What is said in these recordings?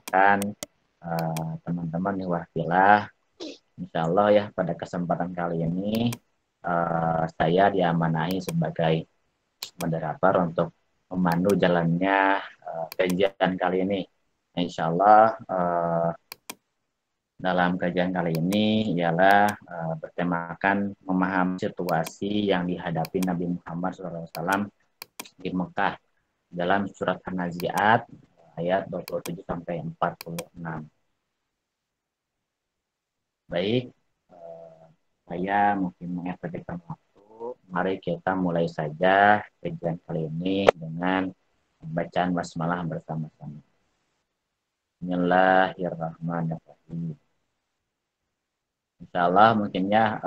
perkenalkan teman-teman ikhwah. Insya Allah ya pada kesempatan kali ini saya diamanahi sebagai moderator untuk memandu jalannya kajian kali ini. Insya Allah dalam kajian kali ini ialah bertemakan memahami situasi yang dihadapi Nabi Muhammad SAW di Mekah dalam surat An-Nazi'at ayat 27 sampai 46. Baik, saya mungkin mengefektifkan waktu. Mari kita mulai saja kajian kali ini dengan bacaan basmalah bersama-sama. Bismillahirrahmanirrahim. Insya Allah mungkinnya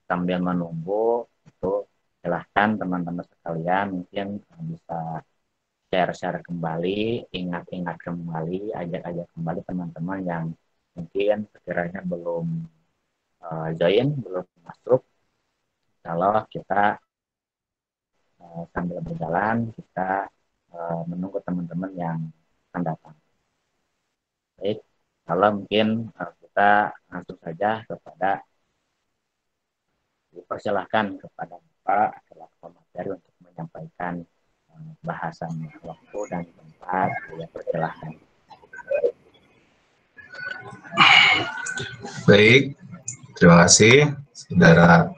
sambil menunggu itu silahkan teman-teman sekalian mungkin bisa share-share kembali, ingat-ingat kembali, ajak-ajak kembali teman-teman yang mungkin sekiranya belum join, belum masuk. Kalau kita sambil berjalan, kita menunggu teman-teman yang akan datang. Baik, kalau mungkin kita langsung saja kepada dipersilahkan kepada Bapak selaku materi untuk menyampaikan bahasan waktu dan tempat. Ya, persilahkan. Baik, terima kasih Saudara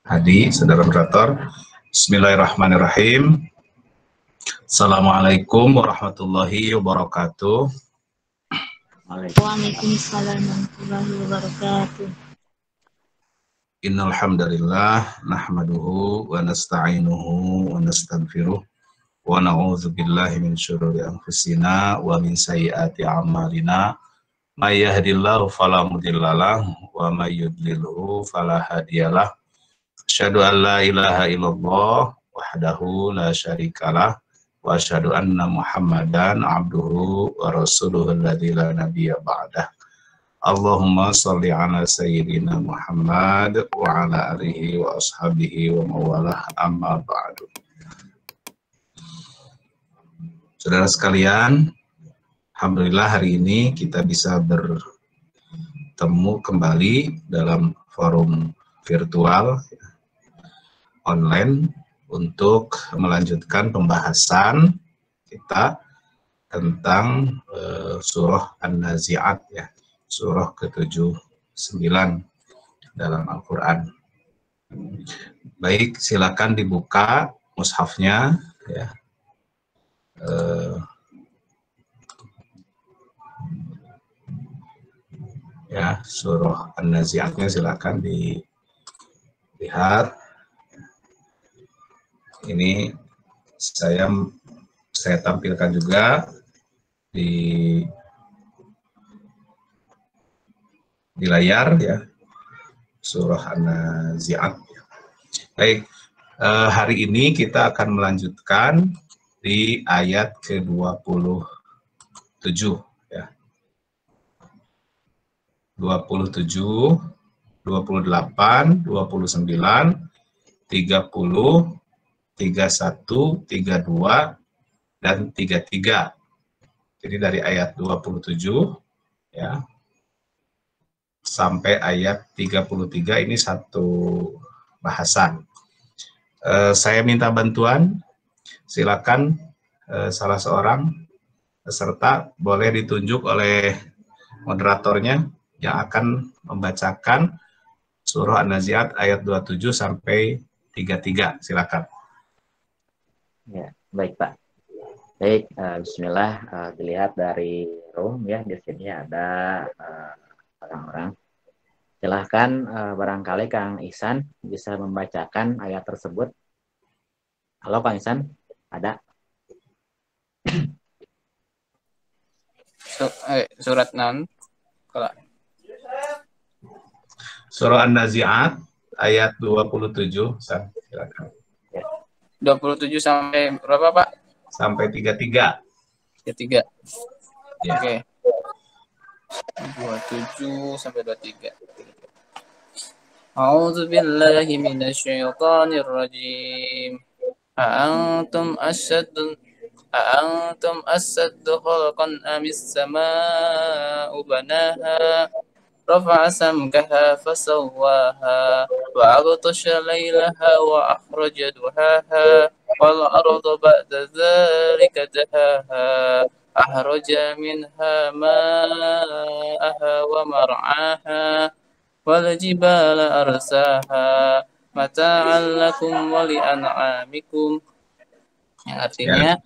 Hadi, Saudara Moderator. Bismillahirrahmanirrahim. Assalamualaikum warahmatullahi wabarakatuh. Waalaikumsalam warahmatullahi wabarakatuh. Innal hamdalillah nahmaduhu wa nasta'inuhu wa nastaghfiruh wa na'udzu billahi min syururi anfusina wa min sayyiati a'malina. May yahdihillahu fala mudhillalah wa may yudlilhu fala hadiyalah. Asyhadu an la ilaha illallah wahdahu la syarikalah wa asyhadu anna Muhammadan abduhu wa rasuluhu alladzi la nabiyya ba'dah. Allahumma sholli ala sayyidina Muhammad wa ala alihi wa ashabihi wa mawalah, amma ba'du. Saudara sekalian, alhamdulillah hari ini kita bisa bertemu kembali dalam forum virtual online untuk melanjutkan pembahasan kita tentang surah An-Nazi'at ya. Surah ke-79 dalam Al-Quran. Baik, silakan dibuka mushafnya ya. Ya, surah An-Nazi'atnya silakan dilihat. Ini saya tampilkan juga di layar ya, surah An-Nazi'at. Baik, hari ini kita akan melanjutkan di ayat ke-27 ya. 27, 28, 29, 30, 31, 32 dan 33. Jadi dari ayat 27 ya sampai ayat 33 ini satu bahasan. Saya minta bantuan, silakan salah seorang peserta boleh ditunjuk oleh moderatornya yang akan membacakan surah An-Nazi'at ayat 27 sampai 33. Silakan. Ya, baik Pak. Baik, bismillah, dilihat dari room ya, di sini ada orang-orang. Silahkan barangkali Kang Ihsan bisa membacakan ayat tersebut. Halo Kang Ihsan, ada? Surat 6. Surah An-Nazi'at ayat 27. Silakan. 27 sampai berapa Pak? Sampai 33. 33. Ya. Oke. 27 sampai 23. A'udzu billahi minasyaitonir rajim. أأنتم أشد خلقا أم السماء بناها رفع سمكها فسواها وأغطش ليلها وأخرج ضحاها والأرض بعد ذلك دهاها أخرج منها ماءها ومرعاها والجبال أرساها متاعا لكم ولأنعامكم. Yang artinya,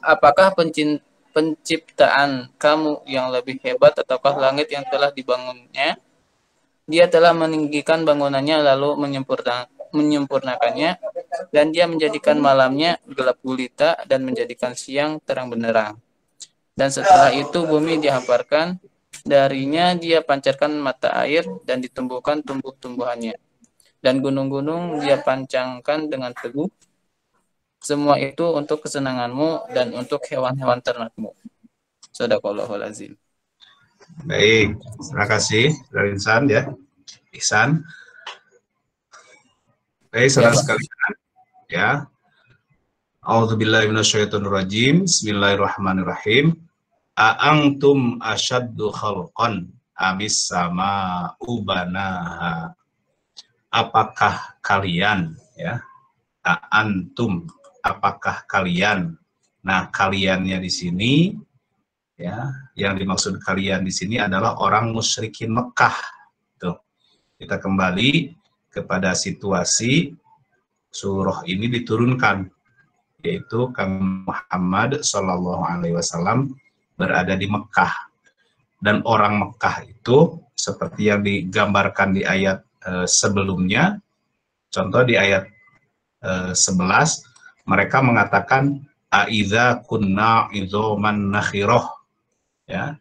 apakah penciptaan kamu yang lebih hebat ataukah langit yang telah dibangunnya? Dia telah meninggikan bangunannya lalu menyempurnakannya, dan dia menjadikan malamnya gelap gulita dan menjadikan siang terang benderang. Dan setelah itu bumi dihamparkan, darinya dia pancarkan mata air dan ditumbuhkan tumbuh-tumbuhannya. Dan gunung-gunung dia pancangkan dengan teguh. Semua itu untuk kesenanganmu dan untuk hewan-hewan ternakmu. Shadaqallahul azim. Baik, terima kasih dari Ihsan ya. Ihsan. Baik, saudara sekalian ya. A'udzubillahi minasyaitonirrajim. Bismillahirrahmanirrahim. A'antum asyaddu khalqan amis sama'u banaha. Apakah kalian ya? A'antum, apakah kalian? Nah, kaliannya di sini ya, yang dimaksud kalian di sini adalah orang musyrikin Mekah. Tuh. Kita kembali kepada situasi surah ini diturunkan, yaitu Kang Muhammad Shallallahu Alaihi Wasallam berada di Mekah, dan orang Mekah itu seperti yang digambarkan di ayat sebelumnya. Contoh di ayat 11, mereka mengatakan aiza kunna idzoman nakhiroh. Ya,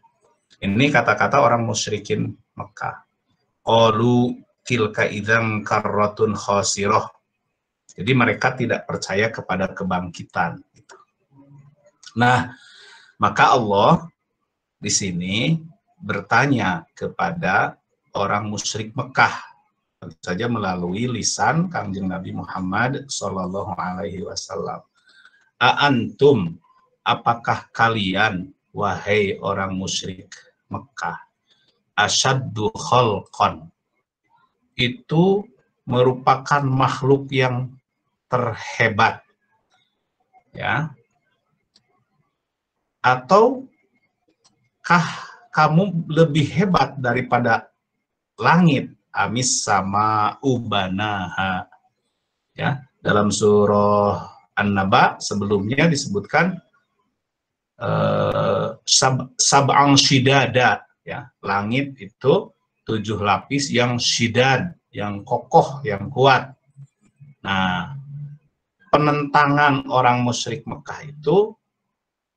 ini kata-kata orang musyrikin Mekah. Qalu tilka idzan karratun khasiroh. Jadi mereka tidak percaya kepada kebangkitan. Nah, maka Allah di sini bertanya kepada orang musyrik Mekah, tentu saja melalui lisan Kangjeng Nabi Muhammad Sallallahu Alaihi Wasallam. A'antum, apakah kalian, wahai orang musyrik Mekah, asyaddu khalqan, itu merupakan makhluk yang terhebat, ya, ataukah kamu lebih hebat daripada langit? Amis sama ubanaha. Ya, dalam surah An-Naba sebelumnya disebutkan sab'ang shidada, ya, langit itu 7 lapis yang shidad, yang kokoh, yang kuat. Nah, penentangan orang musyrik Mekah itu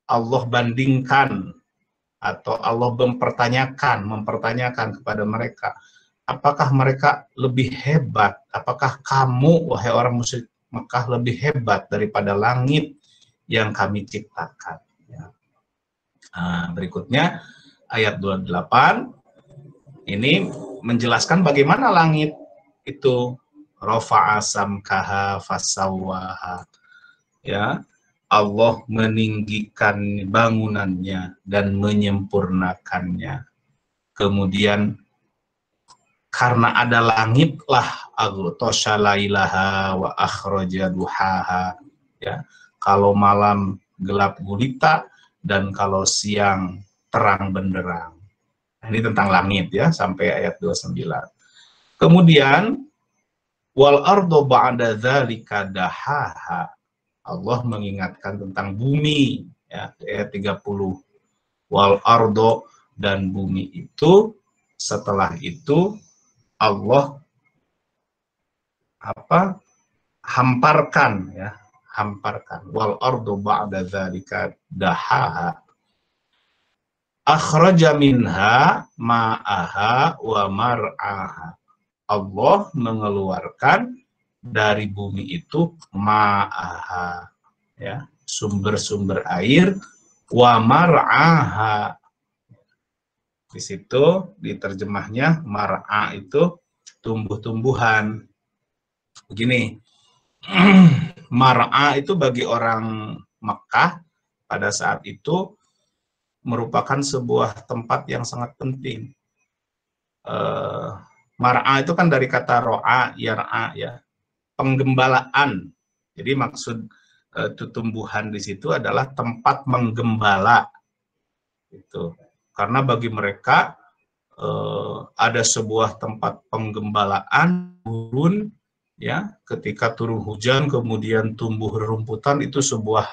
Allah bandingkan atau Allah mempertanyakan kepada mereka, apakah mereka lebih hebat? Apakah kamu, wahai orang musyrik Mekah, lebih hebat daripada langit yang kami ciptakan? Ya. Nah, berikutnya ayat 28 ini menjelaskan bagaimana langit itu rafa'a samkaha fasawwaha. Ya, Allah meninggikan bangunannya dan menyempurnakannya. Kemudian karena ada langitlah aghtasha lailaha wa akhraja duhaha. Ya, kalau malam gelap gulita dan kalau siang terang benderang. Ini tentang langit ya, sampai ayat 29. Kemudian wal ardo ba'da dzalika dahaha. Allah mengingatkan tentang bumi ya, ayat 30. Wal ardo, dan bumi itu setelah itu Allah hamparkan ya, hamparkan. Wal ardu ba'da dzalika dahaha. Akhraja minha ma'aha wa mar'aha. Allah mengeluarkan dari bumi itu ma'aha, ya, sumber-sumber air, wa mar'aha. Di situ diterjemahnya mar'a itu tumbuh-tumbuhan. Begini, mar'a itu bagi orang Mekah pada saat itu merupakan sebuah tempat yang sangat penting. Mar'a itu kan dari kata ro'a, yar'a, ya, penggembalaan. Jadi maksud tumbuhan di situ adalah tempat menggembala. Itu karena bagi mereka ada sebuah tempat penggembalaan turun, ya, ketika turun hujan kemudian tumbuh rerumputan, itu sebuah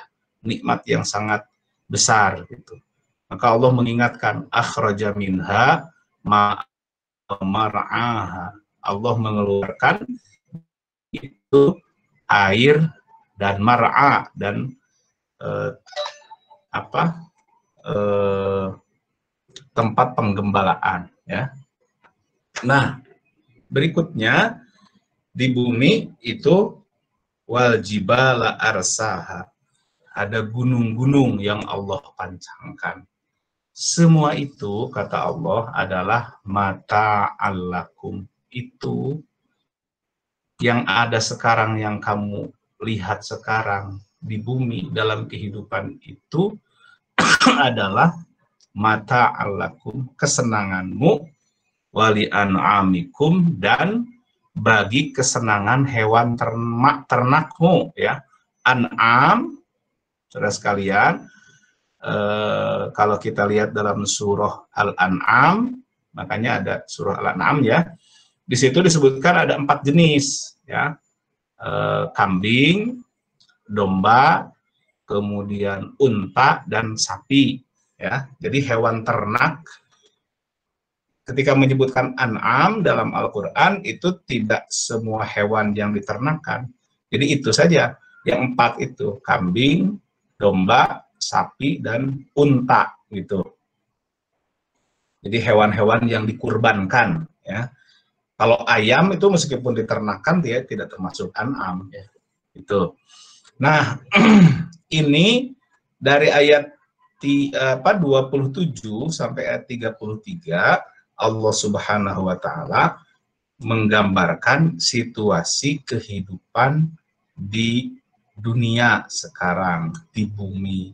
nikmat yang sangat besar gitu. Maka Allah mengingatkan akhraja minha mar'aha. Allah mengeluarkan itu air dan mar'a dan tempat penggembalaan, ya. Nah, berikutnya di bumi itu wal jibala arsaha. Ada gunung-gunung yang Allah pancangkan. Semua itu, kata Allah, adalah mata allakum. Itu yang ada sekarang, yang kamu lihat sekarang di bumi dalam kehidupan itu adalah mata allakum, kesenanganmu, wali an'amikum, dan bagi kesenangan hewan ternakmu, ya. An'am, saudara sekalian, kalau kita lihat dalam surah Al-An'am, makanya ada surah Al-An'am, ya, di situ disebutkan ada 4 jenis, ya, kambing, domba, kemudian unta, dan sapi, ya. Jadi hewan ternak, ketika menyebutkan an'am dalam Al-Quran, itu tidak semua hewan yang diternakan. Jadi itu saja, yang 4 itu, kambing, domba, sapi, dan unta, gitu. Jadi hewan-hewan yang dikurbankan, ya. Kalau ayam itu meskipun diternakan, dia tidak termasuk an'am, ya. Itu. Nah, ini dari ayat 27 sampai ayat 33, Allah Subhanahu wa Ta'ala menggambarkan situasi kehidupan di dunia sekarang, di bumi.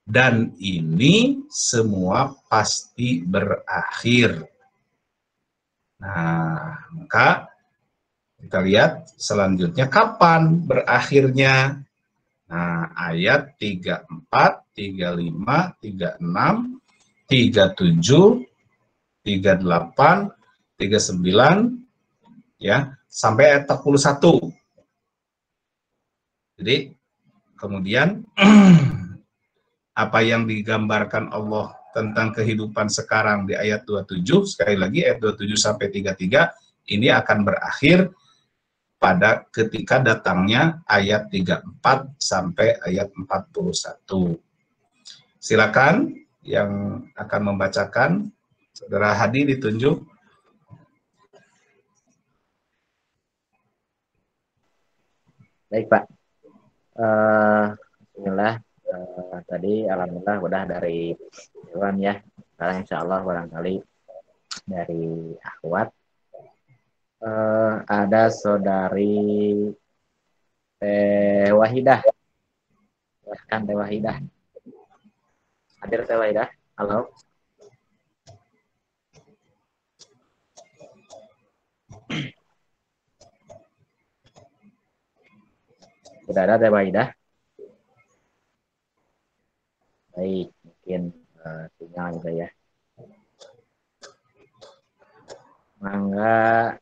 Dan ini semua pasti berakhir. Nah, maka kita lihat selanjutnya kapan berakhirnya. Nah, ayat 34, 35, 36, 37, 38, 39, ya, sampai ayat 41. Jadi kemudian apa yang digambarkan Allah tentang kehidupan sekarang di ayat 27, sekali lagi ayat 27 sampai 33, ini akan berakhir pada ketika datangnya ayat 34 sampai ayat 41. Silakan yang akan membacakan, Saudara Hadi ditunjuk. Baik, Pak. Bismillah. Tadi alhamdulillah udah dari Dewan, ya. Sekarang insya Allah barangkali dari akhwat. Ada saudari Teh Wahidah. Silahkan Teh Wahidah. Hadir Teh Wahidah? Halo. Sudah ada Teh Wahidah? Baik, mungkin sinyal gitu, ya. Mangga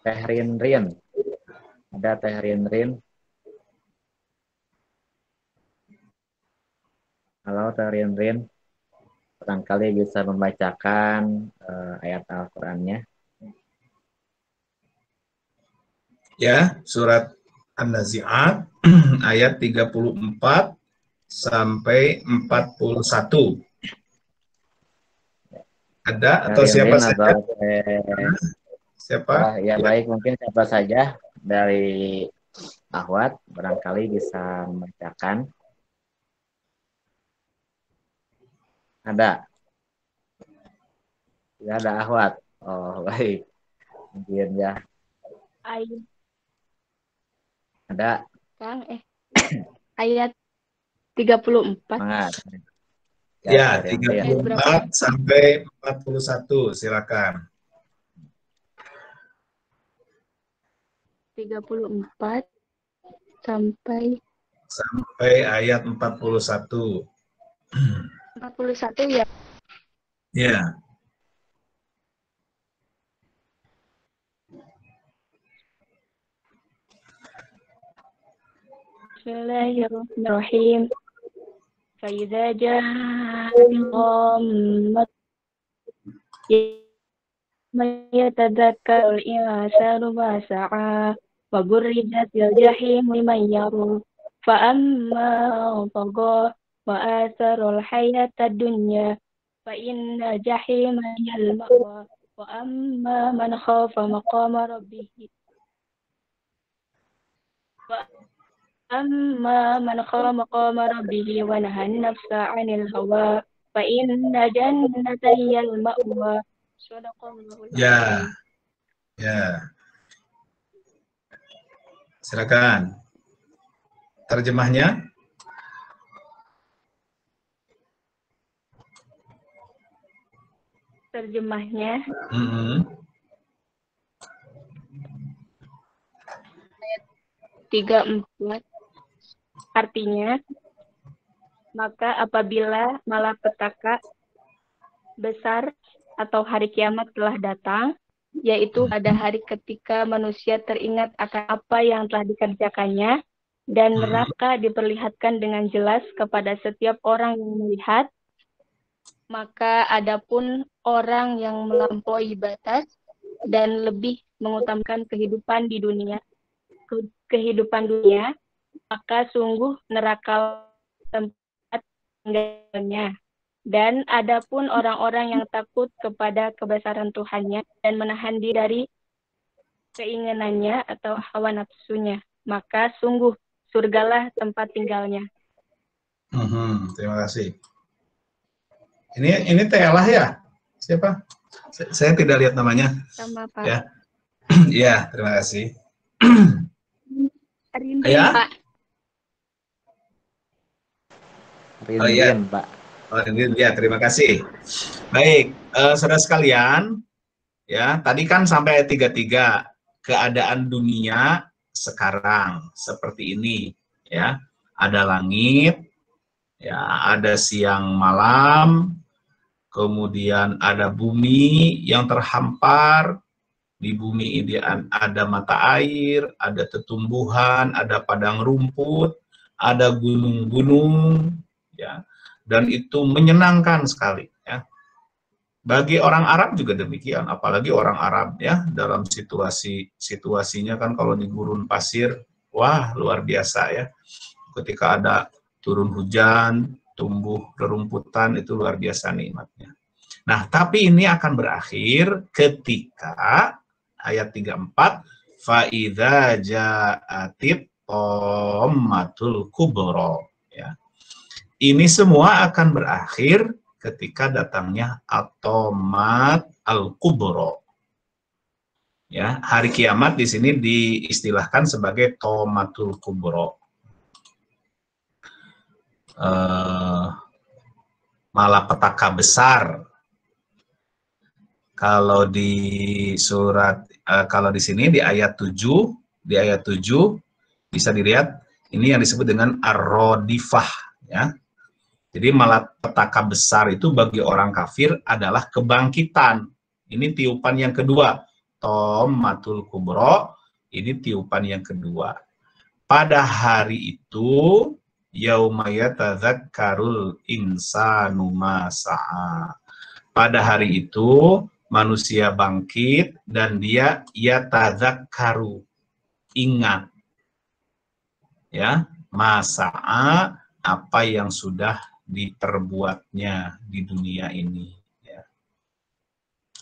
Teh Rinrin. Ada Teh Rinrin. Halo Teh Rinrin. Barangkali bisa membacakan ayat Al-Qur'annya. Ya, surat An-Nazi'at ayat 34 sampai 41. Ada atau siapa saja? Siapa? Ya, baik, mungkin siapa saja dari akhwat barangkali bisa membacakan. Ada? Tidak ada akhwat. Oh, baik. Mungkin ya. Ayat Ada. Kang ayat 34. Semangat. Ya, dari Andrea. 34 sampai 41, silakan. 34 sampai ayat 41. 41 ya. Ya. Bismillahirrahmanirrahim. فإذا جاءت الطامة يتذكر الإنسان ما سعى وبرزت الجحيم لمن يرى فأما من طغى وآثر الحياة الدنيا فإن الجحيم هي المأوى وأما من خاف مقام ربه ونهى النفس عن الهوى فإن الجنة هي المأوى. Ya. Ya. Silakan. Terjemahnya? Terjemahnya. 34 artinya, maka apabila malapetaka besar atau hari kiamat telah datang, yaitu pada hari ketika manusia teringat akan apa yang telah dikerjakannya, dan neraka diperlihatkan dengan jelas kepada setiap orang yang melihat, maka adapun orang yang melampaui batas dan lebih mengutamakan kehidupan dunia, maka sungguh neraka tempat tinggalnya. Dan adapun orang-orang yang takut kepada kebesaran Tuhannya dan menahan diri dari keinginannya atau hawa nafsunya, maka sungguh surgalah tempat tinggalnya. Terima kasih. Ini Telah ya? Siapa? Saya tidak lihat namanya. Sama Pak. Ya, ya, terima kasih. Rindu, Ya? Pak. Rindu, Pak. Oh, ya, terima kasih. Baik, saudara sekalian, ya, tadi kan sampai ayat 33, keadaan dunia sekarang seperti ini, ya. Ada langit, ya, ada siang malam, kemudian ada bumi yang terhampar. Di bumi ini ada mata air, ada tetumbuhan, ada padang rumput, ada gunung-gunung, ya. Dan itu menyenangkan sekali, ya. Bagi orang Arab juga demikian, apalagi orang Arab, ya, dalam situasinya kan kalau di gurun pasir, wah luar biasa, ya. Ketika ada turun hujan, tumbuh rerumputan, itu luar biasa nikmatnya. Nah, tapi ini akan berakhir ketika ayat 34, فَإِذَا جَاءَتِ الطَّامَّةُ الْكُبْرَى, ya. Ini semua akan berakhir ketika datangnya at-tammat al-kubra. Ya, hari kiamat di sini diistilahkan sebagai tammatul kubra. Malapetaka besar. Kalau di surat, kalau di sini di ayat 7 bisa dilihat ini yang disebut dengan ar-radifah, ya. Jadi malapetaka besar itu bagi orang kafir adalah kebangkitan. Ini tiupan yang kedua. Tammatul kubra, ini tiupan yang kedua. Pada hari itu, yauma yatadzakkarul insanu ma sa'a. Pada hari itu, manusia bangkit dan dia yatadzakkaru, ingat. Ya, ma sa'a, apa yang sudah diperbuatnya di dunia ini, ya.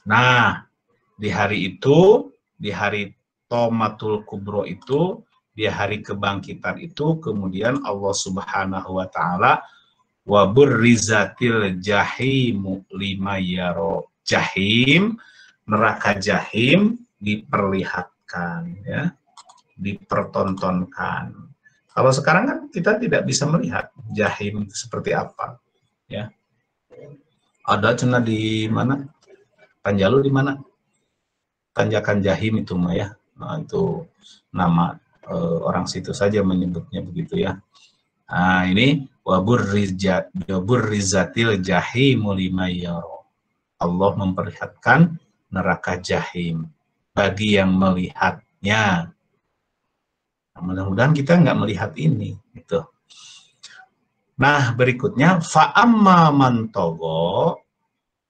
Nah, di hari itu, di hari Tammatul Kubro itu, di hari kebangkitan itu, kemudian Allah Subhanahu wa taala wa burrizatil jahimu lima yaro. Jahim, neraka jahim diperlihatkan, ya, dipertontonkan. Kalau sekarang kan kita tidak bisa melihat jahim itu seperti apa, ya. Ada cina di mana? Panjalu di mana? Tanjakan Jahim itu mah ya. Nah, itu nama orang situ saja menyebutnya begitu ya. Nah, ini waburrizatil jahimu liman yara. Allah memperlihatkan neraka jahim bagi yang melihatnya. Nah, mudah-mudahan kita nggak melihat ini gitu. Nah, berikutnya fa'amma man togo.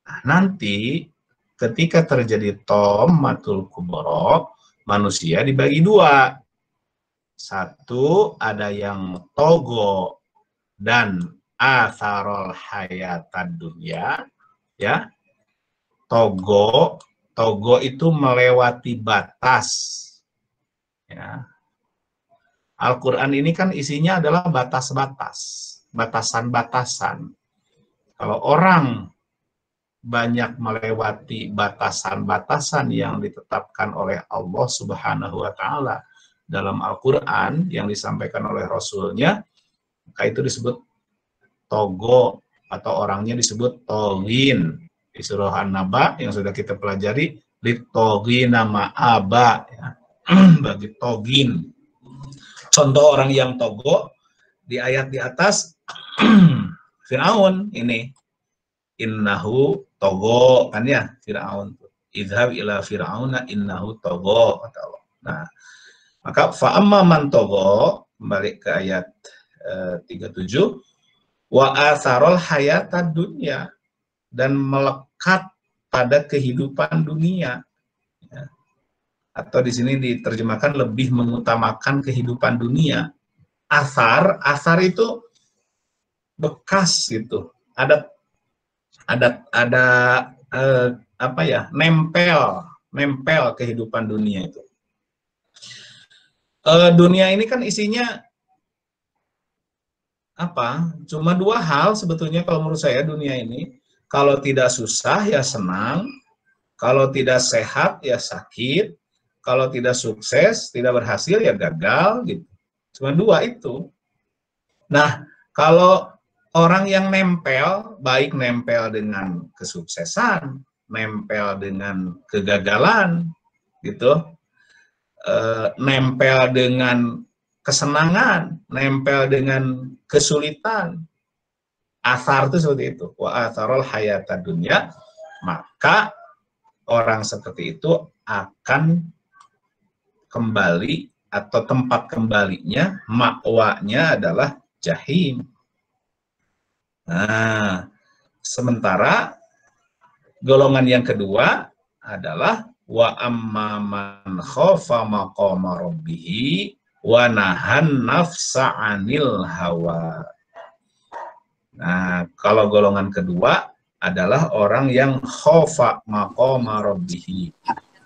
Nah, nanti ketika terjadi tommatul kubro, manusia dibagi dua. Satu, ada yang togo dan atharol hayatad dunya, ya. Togo itu melewati batas. Ya. Al-Quran ini kan isinya adalah batas-batas, batasan-batasan. Kalau orang banyak melewati batasan-batasan yang ditetapkan oleh Allah Subhanahu wa Ta'ala dalam Al-Quran yang disampaikan oleh Rasulnya, maka itu disebut togo atau orangnya disebut togin. Di surah An-Naba yang sudah kita pelajari, litogina ma'aba, ya. Bagi togin. Contoh orang yang togo di ayat di atas, Fir'aun ini. Innahu togo, kan ya, Fir'aun. Idhab ila Fir'auna innahu togo, kata Allah. Nah, maka fa'amma man togo, kembali ke ayat 37, wa atharol hayatad dunya, dan melekat pada kehidupan dunia. Ya. Atau di sini diterjemahkan lebih mengutamakan kehidupan dunia. Asar itu bekas gitu. Ada apa ya, nempel kehidupan dunia itu. Dunia ini kan isinya apa? Cuma dua hal sebetulnya kalau menurut saya dunia ini. Kalau tidak susah ya senang, kalau tidak sehat ya sakit, kalau tidak sukses, tidak berhasil ya gagal gitu. Cuma dua itu. Nah, kalau orang yang nempel, baik nempel dengan kesuksesan, nempel dengan kegagalan, gitu, nempel dengan kesenangan, nempel dengan kesulitan, asar itu seperti itu. Wa atharul hayatad dunya, maka orang seperti itu akan kembali atau tempat kembalinya, makwanya adalah jahim. Nah, sementara golongan yang kedua adalah wa amman khafa maqama rabbih wa nahan nafsa 'anil hawa. Nah, kalau golongan kedua adalah orang yang khafa maqama rabbih.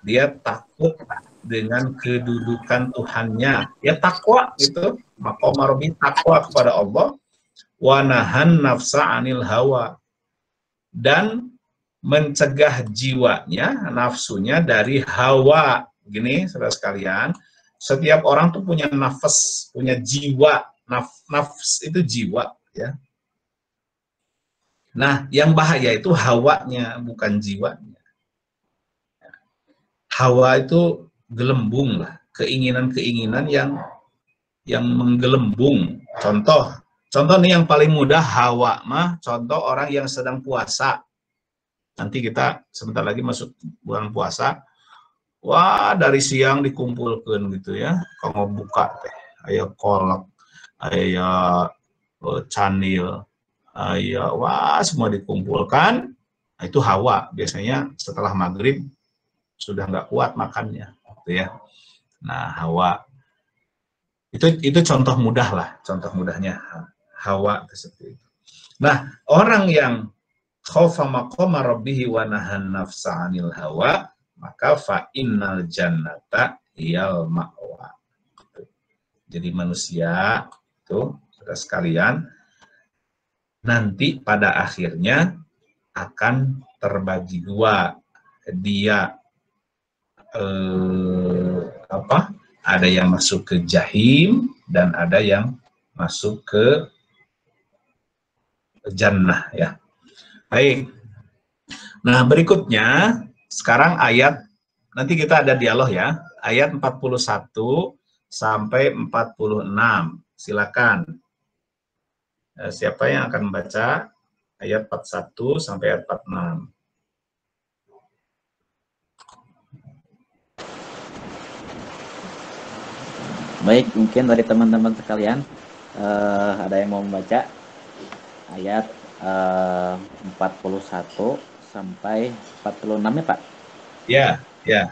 Dia takut dengan kedudukan Tuhannya. Ya takwa gitu. Maqama rabbih, takwa kepada Allah. Wa nahan nafsa 'anil hawa, dan mencegah jiwanya, nafsunya dari hawa. Gini, saudara sekalian, setiap orang tuh punya nafas, punya jiwa. Nafs itu jiwa, ya. Nah, yang bahaya itu hawanya, bukan jiwanya. Hawa itu gelembung lah, keinginan-keinginan yang menggelembung. Contoh nih yang paling mudah hawa mah, contoh orang yang sedang puasa. Nanti kita sebentar lagi masuk bulan puasa. Wah, dari siang dikumpulkan gitu ya. Kalau mau buka teh, aya kolak, aya canil, aya wah semua dikumpulkan. Nah, itu hawa. Biasanya setelah maghrib sudah nggak kuat makannya, gitu ya. Nah, hawa itu contoh mudah lah, contoh mudahnya hawa seperti itu. Nah, orang yang khaufa maqama rabbih wa nahan nafsa 'anil hawa, maka fa innal jannata hiyal ma'wa. Jadi manusia itu, saudara sekalian, nanti pada akhirnya akan terbagi dua. Dia ada yang masuk ke jahim, dan ada yang masuk ke jannah ya. Baik. Nah, berikutnya sekarang ayat, nanti kita ada dialog ya, ayat 41 sampai 46. Silakan. Siapa yang akan membaca ayat 41 sampai ayat 46? Baik, mungkin dari teman-teman sekalian ada yang mau membaca ayat 41 sampai 46 ya Pak? Ya, ya.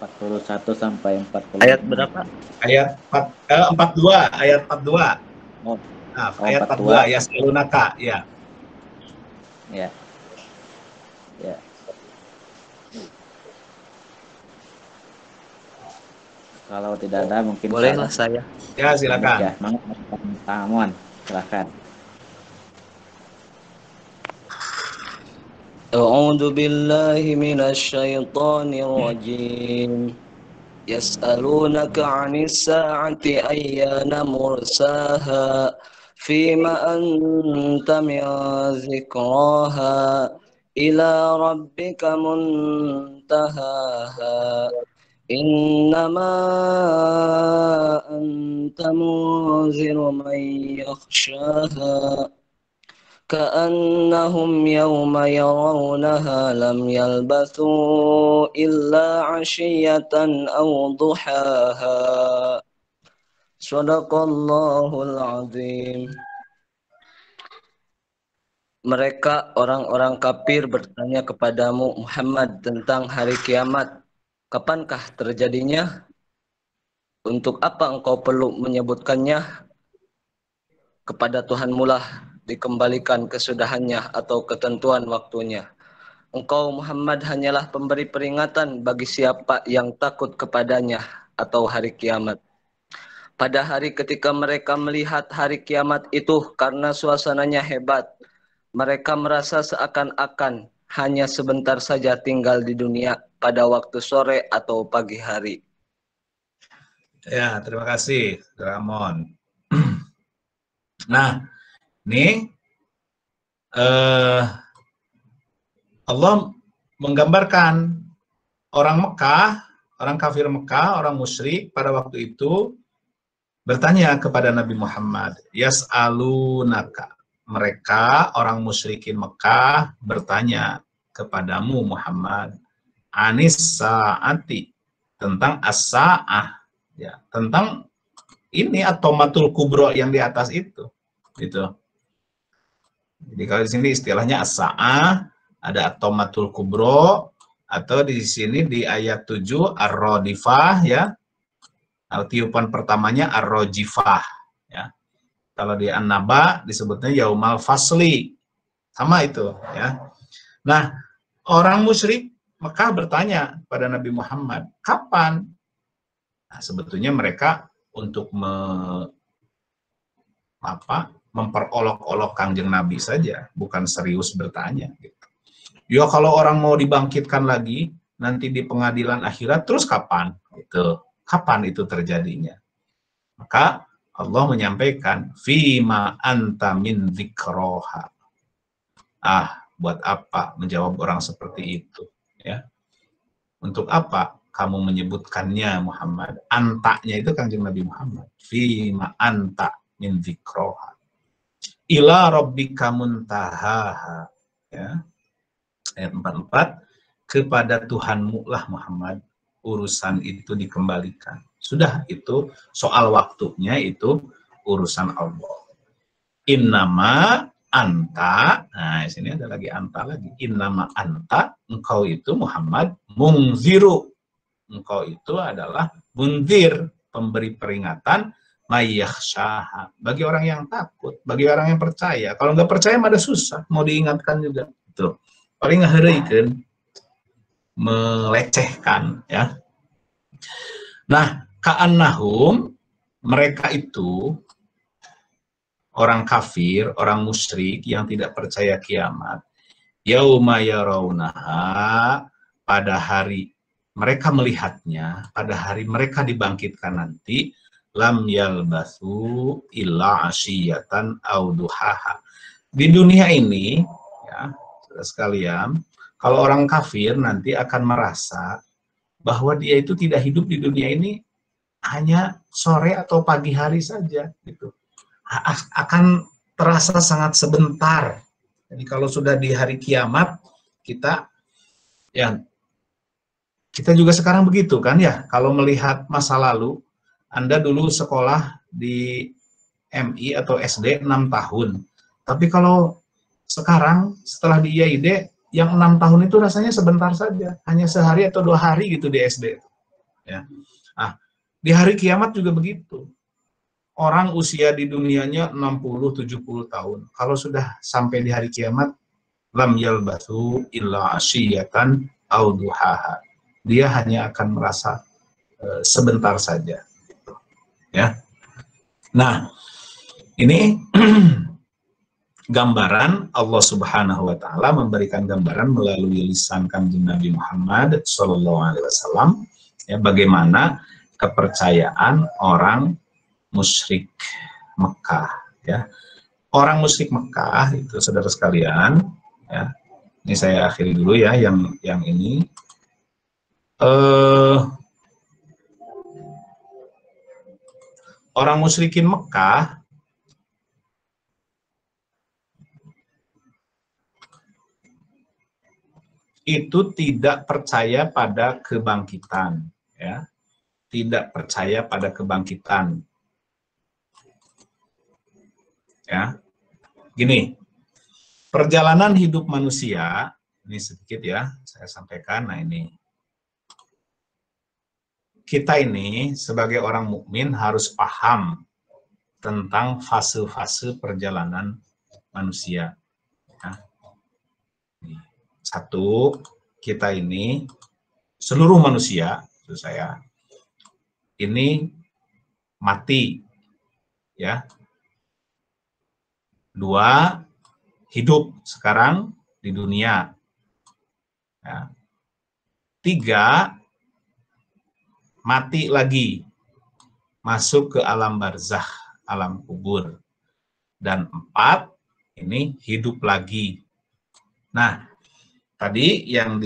41 sampai 46. Ayat berapa? Ayat 42, ayat 42. Oh, Nah, ayat 42 ya, salunaka, ya. ya. Ya. Kalau tidak ada mungkin Bolehlah saya. Ya, silakan. Ya, Amon, silakan. A'udzu billahi minasy syaithanir rajim. Yas'alunaka 'anis sa'ati ayyana mursaha fima anta min dzikraha ila rabbika muntahaha innama anta munziru man yakhshaha كأنهم يوم يرونها لم يلبثوا إلا عشية أو ضحاها صدق الله العظيم. Mereka orang-orang kafir bertanya kepadamu Muhammad tentang hari kiamat. Kapankah terjadinya? Untuk apa engkau perlu menyebutkannya? Kepada Tuhanmu lah dikembalikan kesudahannya atau ketentuan waktunya. Engkau Muhammad hanyalah pemberi peringatan bagi siapa yang takut kepadanya atau hari kiamat. Pada hari ketika mereka melihat hari kiamat itu karena suasananya hebat, mereka merasa seakan-akan hanya sebentar saja tinggal di dunia pada waktu sore atau pagi hari. Ya, terima kasih, Ramon. Nah, ini Allah menggambarkan orang Mekah, orang kafir Mekah, orang musyrik pada waktu itu bertanya kepada Nabi Muhammad, yas'alunaka. Mereka orang musyrikin Mekah bertanya kepadamu Muhammad, anis sa'ati, tentang as-sa'ah, ya, tentang ini atomatul kubro yang di atas itu, gitu. Jadi kalau di sini istilahnya as-sa'ah, ada atomatul kubro, atau di sini di ayat 7 ar-rodifah, ya, tiupan pertamanya ar-rojifah, ya. Kalau di An-Naba disebutnya yaumal fasli, sama itu, ya. Nah, orang musyrik Mekah bertanya pada Nabi Muhammad, kapan? Nah, sebetulnya mereka untuk memperolok-olok Kangjeng Nabi saja, bukan serius bertanya. Gitu. Ya kalau orang mau dibangkitkan lagi, nanti di pengadilan akhirat, terus kapan? Gitu. Kapan itu terjadinya? Maka Allah menyampaikan, Fima anta min dzikroha. Buat apa menjawab orang seperti itu? Ya. Untuk apa kamu menyebutkannya Muhammad? Antaknya itu Kangjeng Nabi Muhammad. Fima anta min dzikroha. Ila rabbika muntahaha. Ya. Ayat 44, kepada Tuhanmu lah Muhammad urusan itu dikembalikan. Sudah, itu soal waktunya, itu urusan Allah. Innama anta, nah di sini ada lagi anta lagi. Innama anta, engkau itu Muhammad mungziru. Engkau itu adalah munzir, pemberi peringatan, mayyakhsyaha, bagi orang yang takut, bagi orang yang percaya. Kalau nggak percaya mah ada susah, mau diingatkan juga. Tuh. Paling ngahareuikeun, melecehkan, ya. Nah, ka'annahum, mereka itu orang kafir, orang musyrik yang tidak percaya kiamat, yauma yarawnaha, pada hari mereka melihatnya pada hari mereka dibangkitkan nanti, lam yalbathu illa asyiyatan aw duhaha. Di dunia ini, ya, saudara sekalian, kalau orang kafir nanti akan merasa bahwa dia itu tidak hidup di dunia ini hanya sore atau pagi hari saja, gitu. Akan terasa sangat sebentar. Jadi kalau sudah di hari kiamat, kita juga sekarang begitu kan ya, kalau melihat masa lalu, Anda dulu sekolah di MI atau SD 6 tahun. Tapi kalau sekarang setelah di IAID, yang 6 tahun itu rasanya sebentar saja, hanya sehari atau 2 hari gitu di SD. Ya. Nah, di hari kiamat juga begitu. Orang usia di dunianya 60-70 tahun. Kalau sudah sampai di hari kiamat, lam yalbathu illa asyiyatan aw duhaha. Dia hanya akan merasa sebentar saja. Ya. Nah, ini gambaran Allah Subhanahu wa taala memberikan gambaran melalui lisan Kanjeng Nabi Muhammad sallallahu alaihi wasallam, ya, bagaimana kepercayaan orang musyrik Mekah, ya. Orang musyrik Mekah itu, saudara sekalian, ya. Ini saya akhiri dulu ya yang ini. Orang musyrikin Mekah itu tidak percaya pada kebangkitan, ya, tidak percaya pada kebangkitan, ya. Gini, perjalanan hidup manusia ini sedikit ya saya sampaikan. Nah, ini kita ini sebagai orang mukmin harus paham tentang fase-fase perjalanan manusia. Ya. Satu, kita ini, seluruh manusia, itu saya, ini mati, ya. Dua, hidup sekarang di dunia. Ya. Tiga, mati lagi, masuk ke alam barzakh, alam kubur. Dan empat, ini hidup lagi. Nah, tadi yang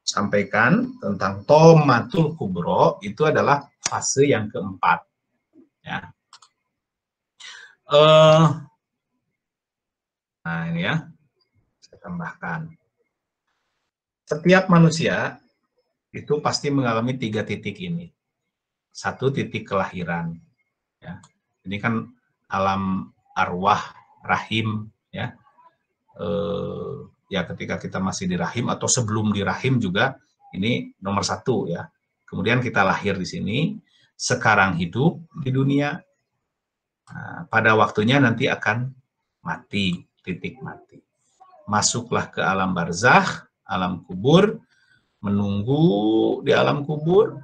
disampaikan tentang Thomatul Kubro itu adalah fase yang keempat. Ya. Nah, ini ya, saya tambahkan. Setiap manusia itu pasti mengalami 3 titik ini. 1 titik kelahiran. Ya. Ini kan alam arwah rahim, ya. Ya, ketika kita masih di rahim atau sebelum di rahim juga, ini nomor 1 ya. Kemudian kita lahir di sini, sekarang hidup di dunia, nah, pada waktunya nanti akan mati, titik mati. Masuklah ke alam barzakh, alam kubur, menunggu di alam kubur,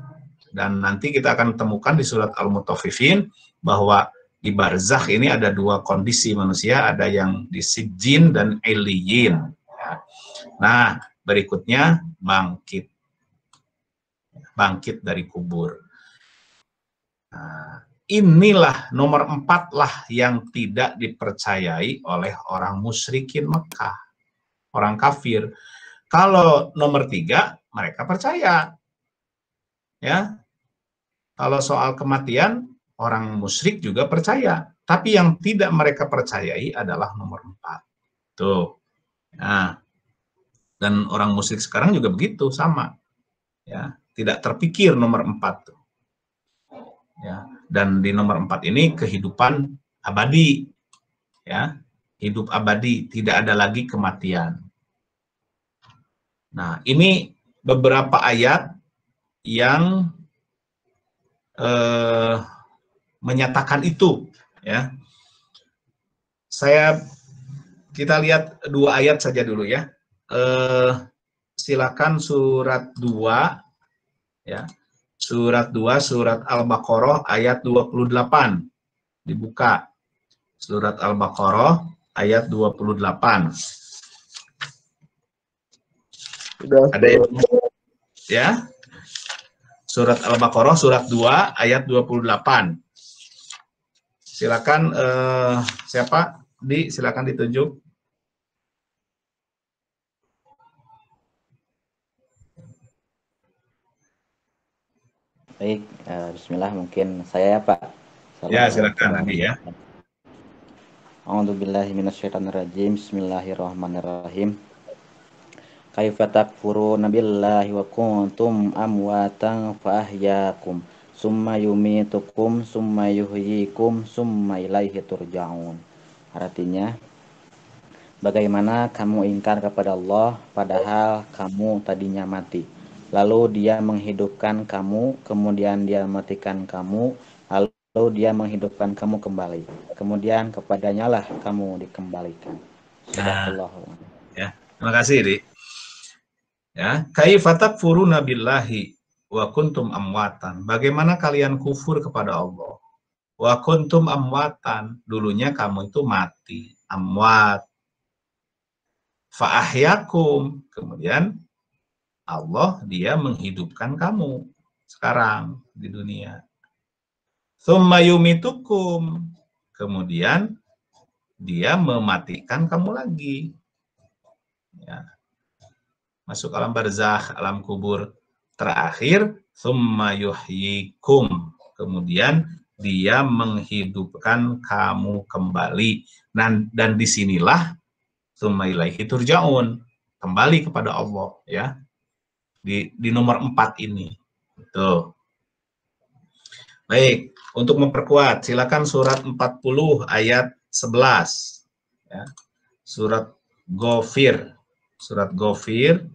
dan nanti kita akan temukan di surat Al-Mutaffifin bahwa di barzakh ini ada 2 kondisi manusia, ada yang di sijjin dan iliyin. Nah, berikutnya bangkit dari kubur. Nah, inilah nomor 4 lah yang tidak dipercayai oleh orang musyrikin Mekah, orang kafir. Kalau nomor 3 mereka percaya, ya. Kalau soal kematian orang musyrik juga percaya, tapi yang tidak mereka percayai adalah nomor 4. Tuh. Nah, dan orang musyrik sekarang juga begitu, sama. Ya, tidak terpikir nomor 4 tuh. Ya, dan di nomor 4 ini kehidupan abadi. Ya, hidup abadi, tidak ada lagi kematian. Nah, ini beberapa ayat yang menyatakan itu, ya. Kita lihat 2 ayat saja dulu ya. Silakan surat 2 ya. Surat 2, surat Al-Baqarah ayat 28. Dibuka. Surat Al-Baqarah ayat 28. Sudah. Ada yang ya. Surat Al-Baqarah surat 2 ayat 28. Silakan siapa? Silakan ditunjuk. Baik, bismillah, mungkin saya ya, Pak. Ya, silakan Adi ya. A'udzubillahi minasyaitonirrajim. Bismillahirrahmanirrahim. Kaifa takfuruna billahi wa kuntum amwatan fa ahyaakum summa yumitukum summa yuhyikum summa ilaihi turja'un. Artinya, bagaimana kamu ingkar kepada Allah padahal kamu tadinya mati. Lalu dia menghidupkan kamu, kemudian dia mematikan kamu, lalu dia menghidupkan kamu kembali. Kemudian kepadanya lah kamu dikembalikan. Subhanallah. Ya, terima kasih, Dik. Ya, kaifa takfuruna billahi wa kuntum amwatan. Bagaimana kalian kufur kepada Allah? Wa kuntum amwatan, dulunya kamu itu mati, amwat. Fa ahyakum, kemudian Allah dia menghidupkan kamu sekarang di dunia. Tsumma yumitukum, kemudian dia mematikan kamu lagi. Ya. Masuk alam barzakh, alam kubur. Terakhir, tsumma yuhyikum, kemudian dia menghidupkan kamu kembali. Dan disinilah tsumma ilaihi turja'un, kembali kepada Allah, ya. Di nomor 4 ini. Tuh. Baik, untuk memperkuat, silakan surat 40 ayat 11. Ya. Surat Ghafir. Surat Ghafir,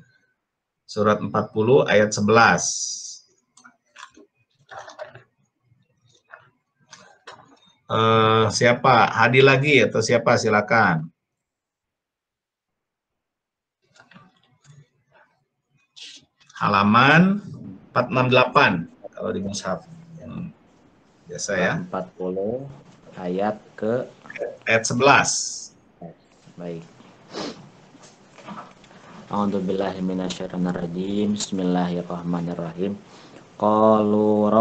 surat 40 ayat 11. Siapa? Hadi lagi atau siapa? Silakan. Halaman 468 kalau di mushaf yang biasa ya. 40 ayat ke ayat 11. Baik. A'udzubillahi minasyaitonirrajim. Bismillahirrahmanirrahim. Qalu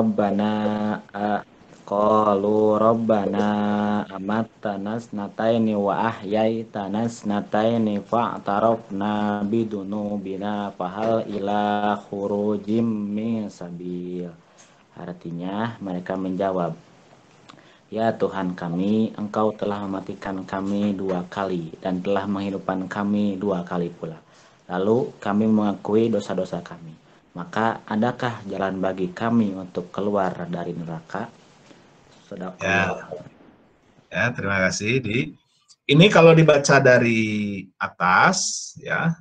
rabbana amattana snataini wa ahyaitana snataini fa'tarafna bidunubina fahal ila khurujim min sabil. Artinya mereka menjawab, ya Tuhan kami, Engkau telah mematikan kami 2 kali dan telah menghidupkan kami 2 kali pula. Lalu kami mengakui dosa-dosa kami. Maka adakah jalan bagi kami untuk keluar dari neraka? Ya, terima kasih. Ini kalau dibaca dari atas, ya,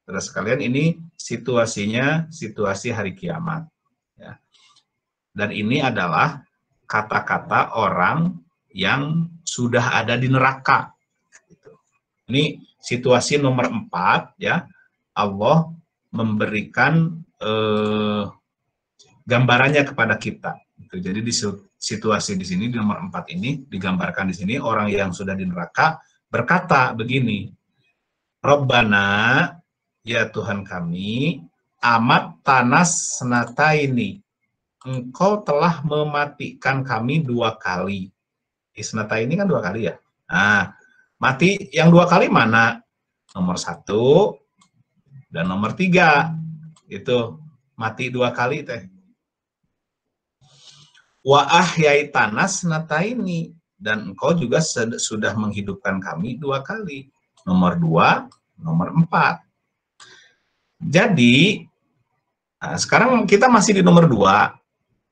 terus kalian ini situasinya situasi hari kiamat. Ya. Dan ini adalah kata-kata orang yang sudah ada di neraka. Ini situasi nomor 4, ya. Allah memberikan gambarannya kepada kita. Jadi di situasi di sini di nomor 4 ini digambarkan di sini orang yang sudah di neraka berkata begini, Rabbana, ya Tuhan kami, amat tanas senataini, Engkau telah mematikan kami 2 kali. Isnata ini kan 2 kali ya. Nah, mati yang 2 kali mana? Nomor 1 dan nomor 3. Itu mati 2 kali teh. Wa ahyaitanas nataini, dan engkau juga sudah menghidupkan kami 2 kali. Nomor 2, nomor 4. Jadi, nah, sekarang kita masih di nomor 2.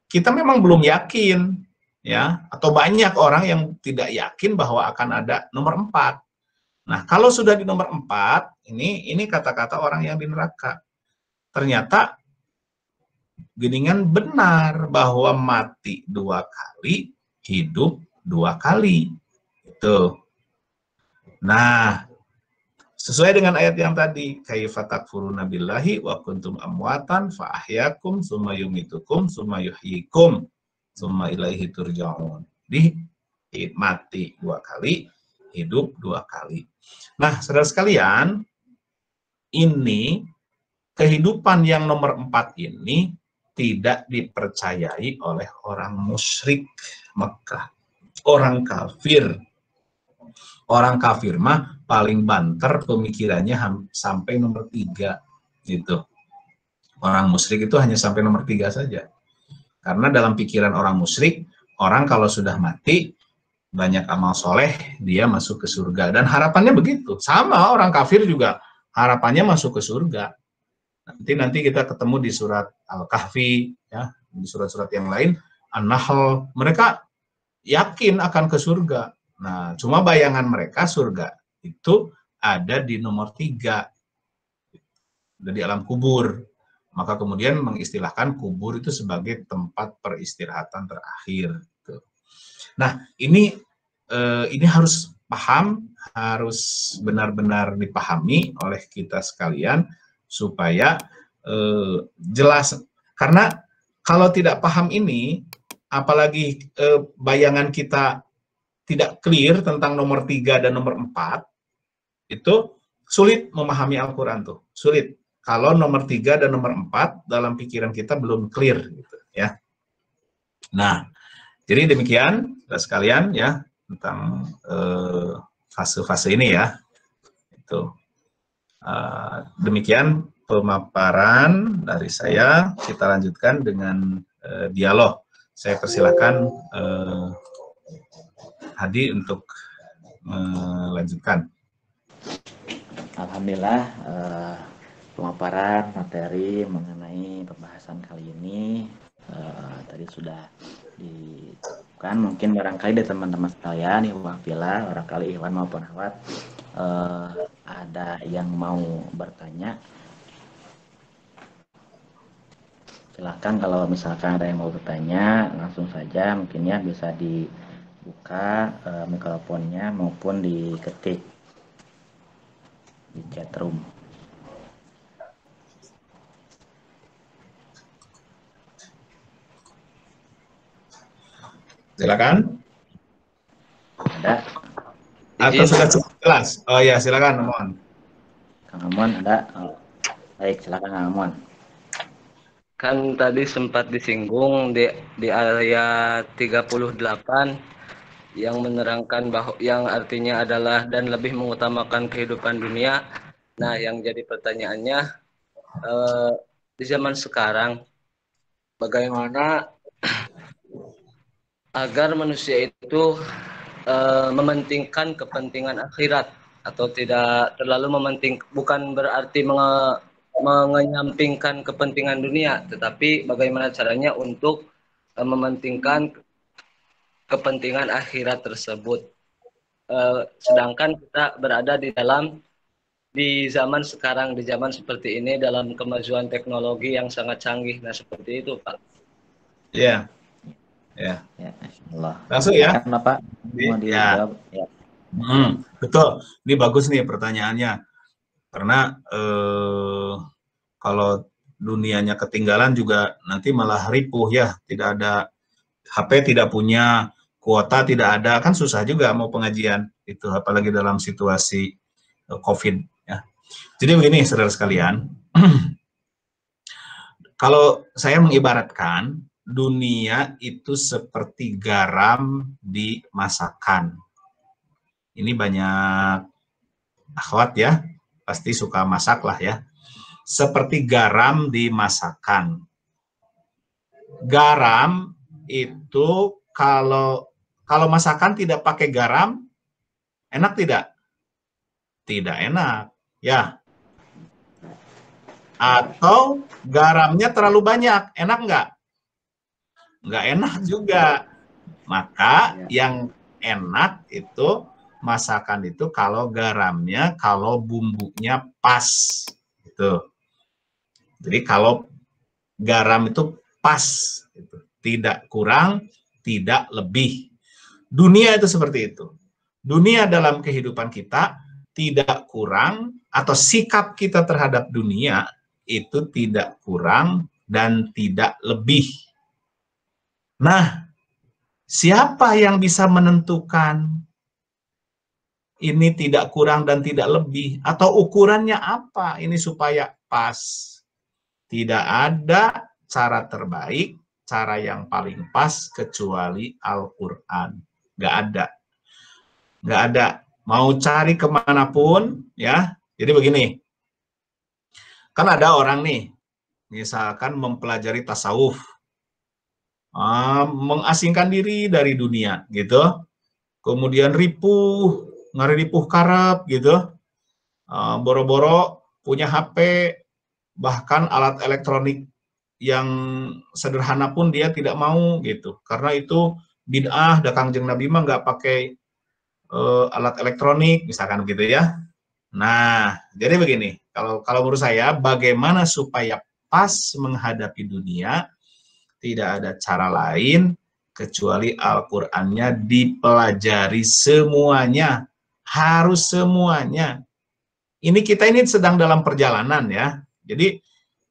Kita memang belum yakin, ya, atau banyak orang yang tidak yakin bahwa akan ada nomor 4. Nah, kalau sudah di nomor 4, ini kata-kata orang yang di neraka. Ternyata geningan benar bahwa mati 2 kali, hidup 2 kali. Itu. Nah, sesuai dengan ayat yang tadi, kaifa takfuruna billahi wa kuntum amwatan fa ahyakum summa yumitukum summa yuhyikum summa ilaihi turja'un. Mati 2 kali, hidup 2 kali. Nah, saudara sekalian, ini kehidupan yang nomor 4 ini tidak dipercayai oleh orang musyrik Mekah, orang kafir. Orang kafir mah paling banter pemikirannya sampai nomor 3 gitu. Orang musyrik itu hanya sampai nomor 3 saja. Karena dalam pikiran orang musyrik, orang kalau sudah mati banyak amal soleh, dia masuk ke surga. Dan harapannya begitu. Sama orang kafir juga harapannya masuk ke surga. Nanti kita ketemu di surat Al-Kahfi, ya, di surat-surat yang lain, An-Nahl, mereka yakin akan ke surga. Nah, cuma bayangan mereka surga itu ada di nomor 3, ada di alam kubur. Maka kemudian mengistilahkan kubur itu sebagai tempat peristirahatan terakhir. Nah, ini harus paham, harus benar-benar dipahami oleh kita sekalian supaya jelas. Karena kalau tidak paham ini, apalagi bayangan kita tidak clear tentang nomor 3 dan nomor 4, itu sulit memahami Al-Quran tuh, sulit. Kalau nomor 3 dan nomor 4 dalam pikiran kita belum clear gitu ya. Nah, jadi demikian sekalian ya tentang fase-fase ini ya. Itu demikian pemaparan dari saya. Kita lanjutkan dengan dialog. Saya persilakan Hadi untuk melanjutkan. Alhamdulillah, pemaparan materi mengenai pembahasan kali ini tadi sudah dilakukan. Mungkin barangkali dari teman-teman sekalian, Ikhwan Fillah, barangkali Ikhwan maupun Akhwat, ada yang mau bertanya. Silahkan kalau misalkan ada yang mau bertanya, langsung saja mungkin ya bisa dibuka mikrofonnya maupun diketik di chat room. Silakan. Ada? Atau sudah cukup jelas? Oh ya, silakan, mohon. Kang Amon ada? Oh, baik, silakan Kang Amon. Kan tadi sempat disinggung di ayat 38 yang menerangkan bahwa yang artinya adalah dan lebih mengutamakan kehidupan dunia. Nah, yang jadi pertanyaannya di zaman sekarang bagaimana agar manusia itu mementingkan kepentingan akhirat atau tidak terlalu bukan berarti mengenyampingkan kepentingan dunia, tetapi bagaimana caranya untuk mementingkan kepentingan akhirat tersebut. Sedangkan kita berada di zaman sekarang, di zaman seperti ini dalam kemajuan teknologi yang sangat canggih. Nah, seperti itu, Pak. Iya. Ya. Ya, Allah. Langsung ya. Bapak mau dijawab. Ya. Betul. Ini bagus nih pertanyaannya. Karena kalau dunianya ketinggalan juga nanti malah ripuh ya. Tidak ada HP, tidak punya kuota, tidak ada, kan susah juga mau pengajian itu, apalagi dalam situasi COVID ya. Jadi begini saudara sekalian, kalau saya mengibaratkan dunia itu seperti garam di masakan. Ini banyak akhwat ya, pasti suka masak lah ya. Seperti garam di masakan. Garam itu kalau masakan tidak pakai garam, enak tidak? Tidak enak, ya. Atau garamnya terlalu banyak, enak nggak? Nggak enak juga. Maka yang enak itu masakan itu kalau garamnya, kalau bumbunya pas. Gitu. Jadi kalau garam itu pas, gitu. Tidak kurang, tidak lebih. Dunia itu seperti itu. Dunia dalam kehidupan kita tidak kurang, atau sikap kita terhadap dunia itu tidak kurang dan tidak lebih. Nah, siapa yang bisa menentukan ini tidak kurang dan tidak lebih? Atau ukurannya apa ini supaya pas? Tidak ada cara terbaik, cara yang paling pas kecuali Al-Quran. Nggak ada. Nggak ada. Mau cari kemanapun, ya. Jadi begini, kan ada orang nih, misalkan mempelajari tasawuf, mengasingkan diri dari dunia, gitu. Kemudian ripuh, ngaripuh karep, gitu. Boro-boro punya HP, bahkan alat elektronik yang sederhana pun dia tidak mau, gitu. Karena itu bid'ah, da Kangjeng Nabi mah nggak pakai alat elektronik, misalkan begitu ya. Nah, jadi begini, kalau menurut saya, bagaimana supaya pas menghadapi dunia, tidak ada cara lain kecuali Al-Qur'annya dipelajari semuanya, harus semuanya. Kita ini sedang dalam perjalanan ya. Jadi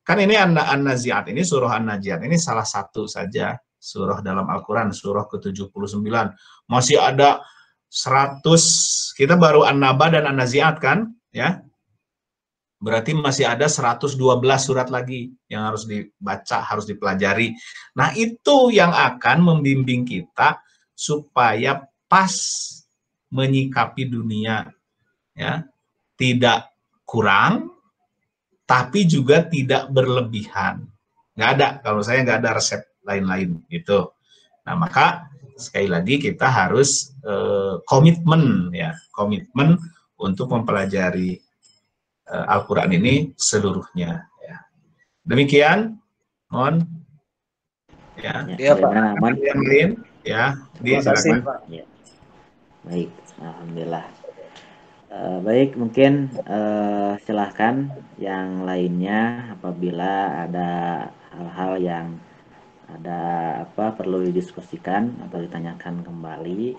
kan ini An-Nazi'at ini, surah An-Nazi'at ini salah satu saja surah dalam Al-Qur'an, surah ke-79. Masih ada 100, kita baru An-Naba dan An-Nazi'at kan, ya. Berarti masih ada 112 surat lagi yang harus dibaca, harus dipelajari. Nah, itu yang akan membimbing kita supaya pas menyikapi dunia, ya. Tidak kurang, tapi juga tidak berlebihan. Nggak ada, kalau saya nggak ada resep lain-lain gitu. Nah, maka sekali lagi kita harus komitmen ya, komitmen untuk mempelajari Al-Quran ini seluruhnya. Ya. Demikian, mohon. Ya, Pak. Yang lain, ya, silakan. Ya. Baik, alhamdulillah. Baik, mungkin silahkan yang lainnya apabila ada hal-hal yang perlu didiskusikan atau ditanyakan kembali,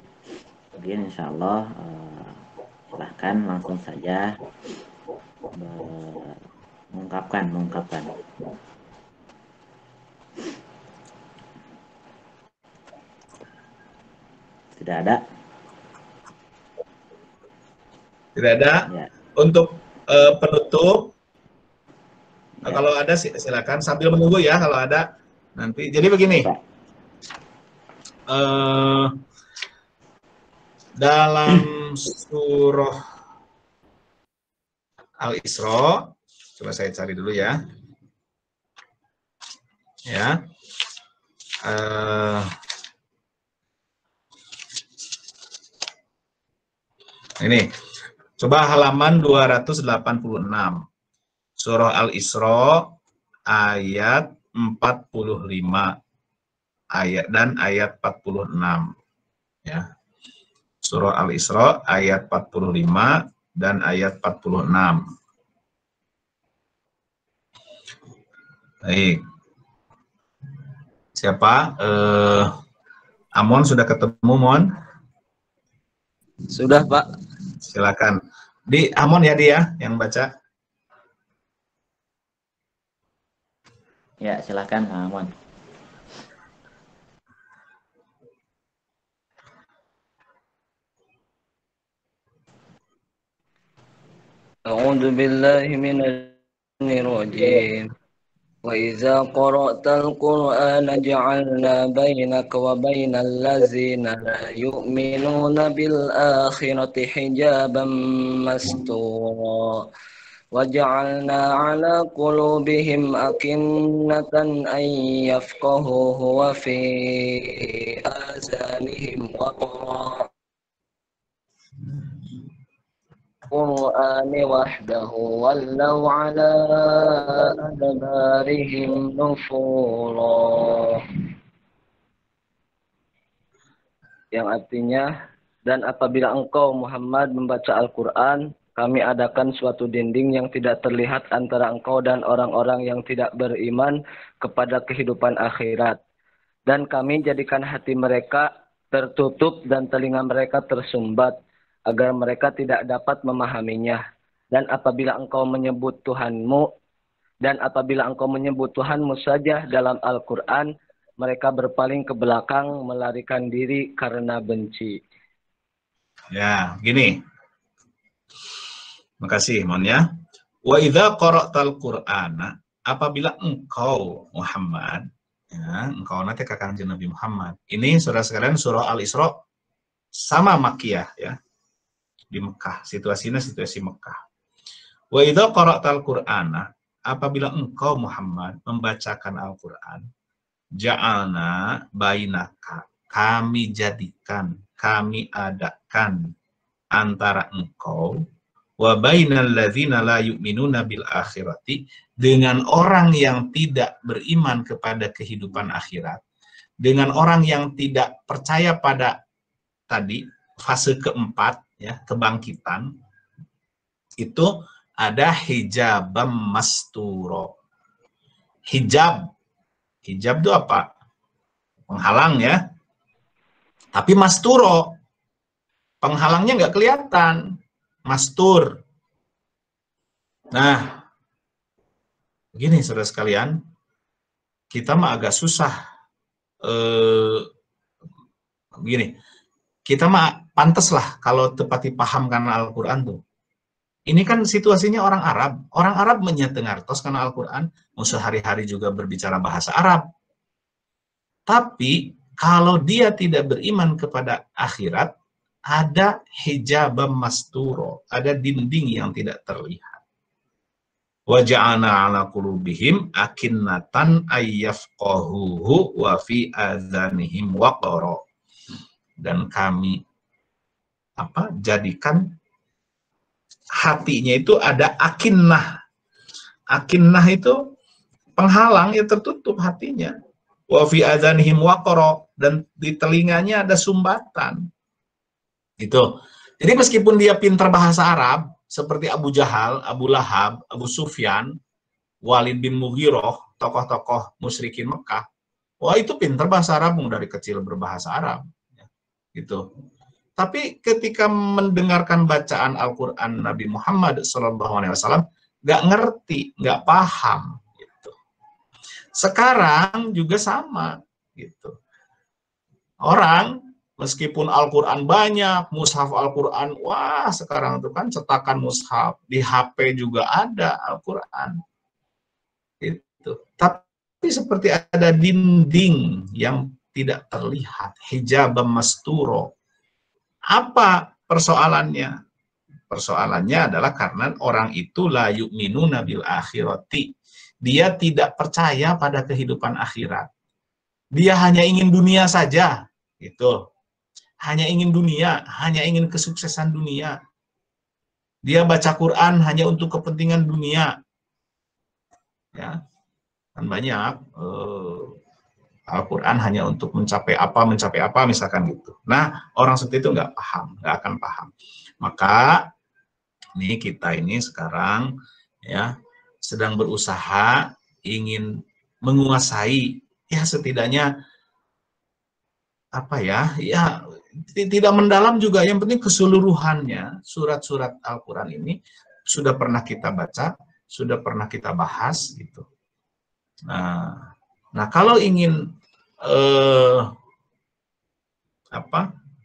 mungkin insya Allah silahkan langsung saja mengungkapkan. Tidak ada. Tidak ada. Ya. Untuk penutup, ya. Kalau ada silakan sambil menunggu ya kalau ada nanti. Jadi begini, dalam surah Al-Isra, coba saya cari dulu ya. Ya. Ini. Coba halaman 286. Surah Al-Isra ayat 45 dan ayat 46. Ya. Surah Al-Isra ayat 45 dan ayat 46. Baik. Siapa? Amon sudah ketemu, Mon? Sudah, Pak. Silakan. Di Amon ya dia yang baca. Ya, silakan Amon. A'udzu billahi minasy rajim. Wa idza qara'tal Qur'ana ja'alna bainaka wa bainal ladzina la yu'minuna bil akhirati hijaban mastura. وجعلنا على قلوبهم أكنة أن يفقهوه وفي آذانهم وقرا القرآن وحده ولوا على أدبارهم نفورا. Yang artinya, dan apabila engkau Muhammad membaca Al-Quran, kami adakan suatu dinding yang tidak terlihat antara engkau dan orang-orang yang tidak beriman kepada kehidupan akhirat. Dan kami jadikan hati mereka tertutup dan telinga mereka tersumbat, agar mereka tidak dapat memahaminya. Dan apabila engkau menyebut Tuhanmu saja dalam Al-Quran, mereka berpaling ke belakang, melarikan diri karena benci. Ya, gini. Makasih, Mon ya. Wa idza qara'tal Qur'ana, apabila engkau Muhammad, ya, engkau nanti ke kanjeng Nabi Muhammad. Ini saudara sekalian surah Al-Isra sama Makkiyah ya. Di Mekah, situasinya situasi Mekah. Wa idza qara'tal Qur'ana, apabila engkau Muhammad membacakan Al-Qur'an, ja'alna bainaka, kami jadikan, kami adakan antara engkau wa bainal ladzina la yu'minuna bil akhirati, dengan orang yang tidak beriman kepada kehidupan akhirat, dengan orang yang tidak percaya pada tadi fase keempat ya, kebangkitan, itu ada hijabam masturo. Hijab itu apa? Penghalang ya. Tapi masturo, penghalangnya nggak kelihatan. Mastur. Nah, begini saudara sekalian, kita mah agak susah. Begini, kita mah pantas lah kalau tepati paham karena Al-Quran tuh. Ini kan situasinya orang Arab. Orang Arab menyetengartos karena Al-Quran, musuh hari-hari juga berbicara bahasa Arab. Tapi kalau dia tidak beriman kepada akhirat, ada hijabam masturo, ada dinding yang tidak terlihat. Wa ja'ana 'ala qulubihim akinnatan ayyafqahuhu wa fi adzanihim waqara. Dan kami jadikan hatinya itu ada akinnah. Akinnah itu penghalang, ya tertutup hatinya. Wa fi adzanihim waqara, dan di telinganya ada sumbatan. Gitu. Jadi meskipun dia pintar bahasa Arab, seperti Abu Jahal, Abu Lahab, Abu Sufyan, Walid bin Mughirah, tokoh-tokoh musyrikin Mekah, wah itu pintar bahasa Arab, dari kecil berbahasa Arab. Gitu. Tapi ketika mendengarkan bacaan Al-Quran Nabi Muhammad SAW, nggak ngerti, nggak paham. Gitu. Sekarang juga sama. Gitu. Orang meskipun Al-Quran banyak, mushaf Al-Quran, wah sekarang itu kan cetakan mushaf, di HP juga ada Al-Quran. Gitu. Tapi seperti ada dinding yang tidak terlihat, hijabam masturo. Apa persoalannya? Persoalannya adalah karena orang itu la yu'minuna bil akhirati. Dia tidak percaya pada kehidupan akhirat. Dia hanya ingin dunia saja. Gitu. Hanya ingin dunia, hanya ingin kesuksesan dunia. Dia baca Quran hanya untuk kepentingan dunia. Ya, kan banyak Al-Quran hanya untuk mencapai apa, misalkan gitu. Nah, orang seperti itu nggak paham, nggak akan paham. Maka ini kita ini sekarang ya sedang berusaha ingin menguasai, ya setidaknya tidak mendalam juga, yang penting keseluruhannya surat-surat Al-Quran ini sudah pernah kita baca, sudah pernah kita bahas gitu. Nah kalau ingin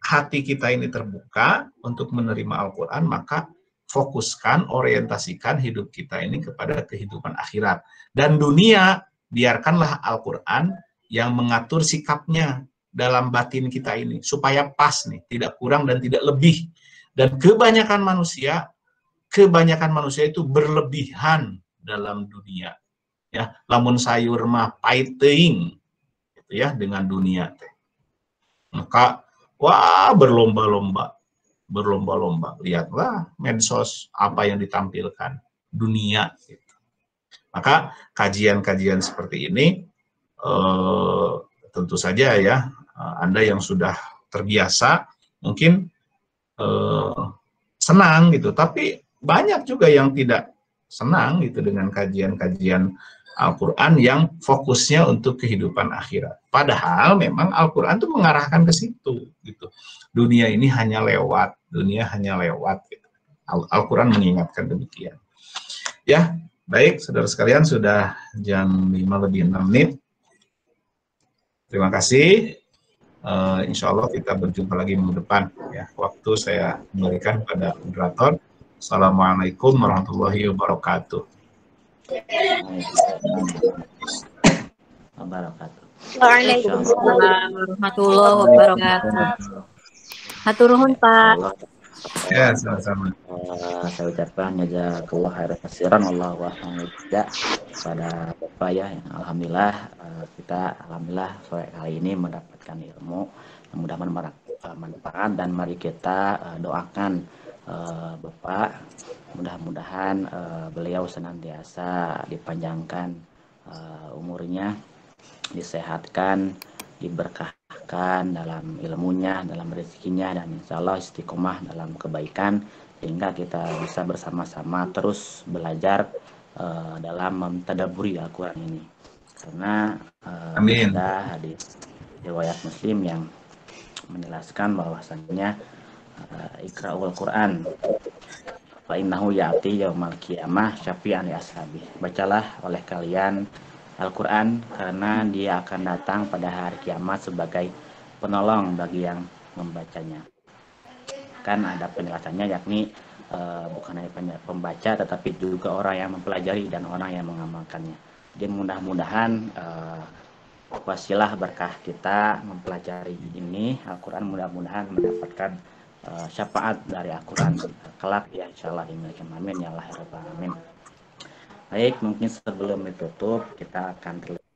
hati kita ini terbuka untuk menerima Al-Quran, maka fokuskan, orientasikan hidup kita ini kepada kehidupan akhirat. Dan dunia, biarkanlah Al-Quran yang mengatur sikapnya dalam batin kita ini, supaya pas nih, tidak kurang dan tidak lebih. Dan kebanyakan manusia itu berlebihan dalam dunia. Ya, lamun sayur mah pahit teuing gitu ya dengan dunia teh. Maka wah berlomba-lomba. Lihatlah medsos apa yang ditampilkan dunia gitu. Maka kajian-kajian seperti ini tentu saja ya, Anda yang sudah terbiasa mungkin senang gitu, tapi banyak juga yang tidak senang gitu dengan kajian-kajian Al-Quran yang fokusnya untuk kehidupan akhirat. Padahal memang Al-Quran itu mengarahkan ke situ gitu. Dunia ini hanya lewat, gitu. Al-Quran mengingatkan demikian. Ya, baik saudara sekalian, sudah jam 5:06. Terima kasih. Insya Allah kita berjumpa lagi minggu depan. Ya, waktu saya memberikan pada moderator. Assalamualaikum warahmatullahi wabarakatuh. Wabarakatuh. Waalaikumsalam warahmatullahi wabarakatuh. Hatur nuhun, Pak. Ya, sama-sama. Saya ucapkan jazakallah khairan katsiran Allahu akbar pada Bapak ya. Alhamdulillah kita sore kali ini mendapatkan ilmu, mudah-mudahan bermanfaat, dan mari kita doakan Bapak, mudah-mudahan beliau senantiasa dipanjangkan umurnya, disehatkan, diberkahkan dalam ilmunya, dalam rezekinya, dan insya Allah istiqomah dalam kebaikan, sehingga kita bisa bersama-sama terus belajar dalam mentadaburi Al-Quran ini. Karena ada hadis riwayat Muslim yang menjelaskan bahwasannya Iqra'ul Quran fa innahu ya'ti yaumal qiyamah syafi'an li ashabi. Bacalah oleh kalian Al-Quran karena dia akan datang pada hari kiamat sebagai penolong bagi yang membacanya. Kan ada penjelasannya, yakni bukan hanya pembaca tetapi juga orang yang mempelajari dan orang yang mengamalkannya. Jadi mudah-mudahan wasilah berkah kita mempelajari ini Al-Quran, mudah-mudahan mendapatkan syafaat dari Al-Quran kelak ya insyaallah. Amin ya Allah ya rabbal alamin. Baik, mungkin sebelum ditutup kita akan terlihat.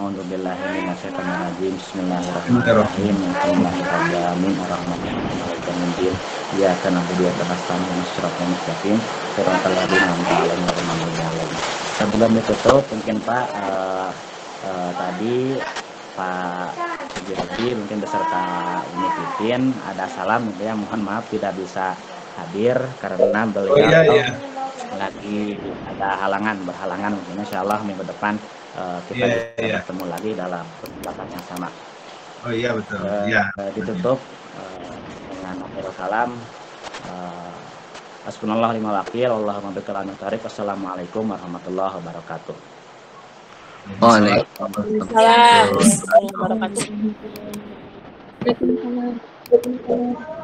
A'udzubillahi minasyaitonirrajim. Bismillahirrahmanirrahim. Alhamdulillahirabbil alamin arrahmanirrahim. Iyyaka na'budu wa iyyaka nasta'in ihdinas siratal mustaqim siratal ladzina an'amta 'alaihim ghairil maghdubi 'alaihim. Sebelum ditutup mungkin Pak tadi Pak Sugi mungkin beserta Umi Titin ada salam gitu ya, mohon maaf tidak bisa hadir karena beliau lagi ada berhalangan mungkin insyaallah minggu depan kita bisa bertemu lagi dalam kesempatan yang sama. Oh iya betul. Ditutup dengan akhirul salam. Hasbunallahu wa ni'mal wakil. Allahumma bikal antarif. Wassalamualaikum warahmatullahi wabarakatuh. Waalaikumsalam warahmatullahi wabarakatuh.